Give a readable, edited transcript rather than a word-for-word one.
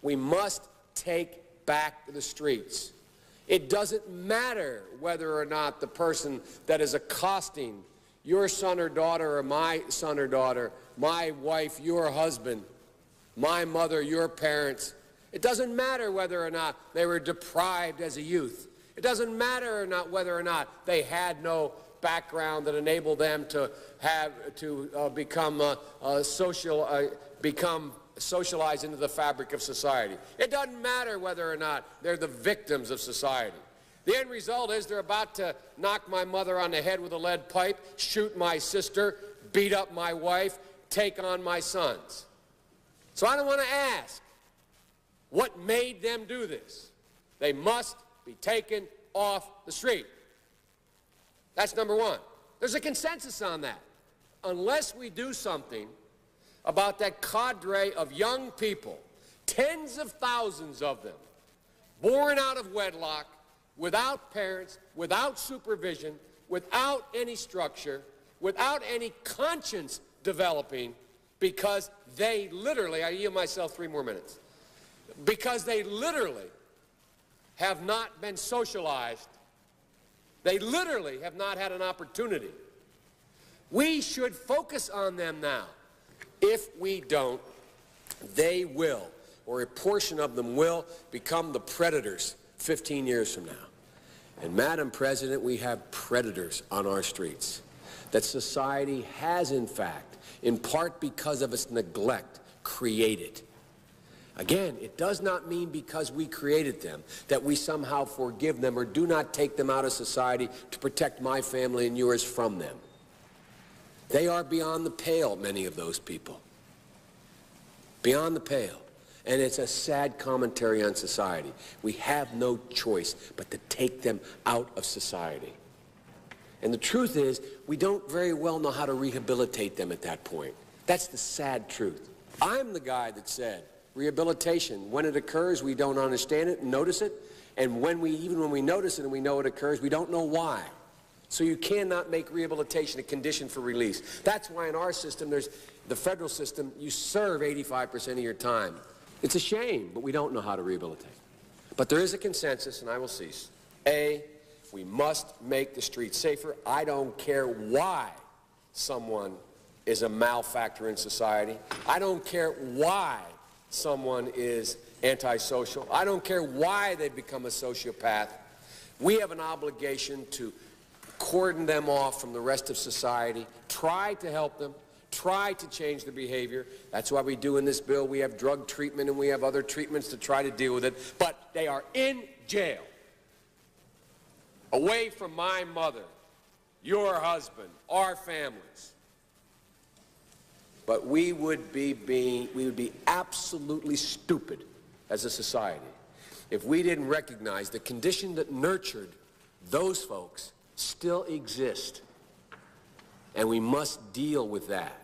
We must take back the streets. It doesn't matter whether or not the person that is accosting your son or daughter or my son or daughter, my wife, your husband, my mother, your parents. It doesn't matter whether or not they were deprived as a youth. It doesn't matter or not whether or not they had no background that enabled them to become socialized into the fabric of society. It doesn't matter whether or not they're the victims of society. The end result is they're about to knock my mother on the head with a lead pipe, shoot my sister, beat up my wife, take on my sons. So I don't want to ask what made them do this. They must be taken off the street. That's number one. There's a consensus on that. Unless we do something about that cadre of young people, tens of thousands of them, born out of wedlock, without parents, without supervision, without any structure, without any conscience developing, because they literally, I yield myself 3 more minutes, because they literally have not been socialized. They literally have not had an opportunity. We should focus on them now. If we don't, they will, or a portion of them will, become the predators 15 years from now. And Madam President, we have predators on our streets that society has, in fact, in part because of its neglect, created. Again, it does not mean because we created them that we somehow forgive them or do not take them out of society to protect my family and yours from them. They are beyond the pale, many of those people. Beyond the pale. And it's a sad commentary on society. We have no choice but to take them out of society. And the truth is, we don't very well know how to rehabilitate them at that point. That's the sad truth. I'm the guy that said, rehabilitation, when it occurs, we don't understand it and notice it. And even when we notice it and we know it occurs, we don't know why. So you cannot make rehabilitation a condition for release. That's why in our system, there's the federal system, you serve 85% of your time. It's a shame, but we don't know how to rehabilitate. But there is a consensus, and I will cease. A, we must make the streets safer. I don't care why someone is a malefactor in society. I don't care why someone is antisocial. I don't care why they become a sociopath. We have an obligation to cordon them off from the rest of society, try to help them, try to change their behavior. That's why we do in this bill. We have drug treatment and we have other treatments to try to deal with it. But they are in jail, away from my mother, your husband, our families. But we would be absolutely stupid as a society if we didn't recognize the condition that nurtured those folks still exist, and we must deal with that.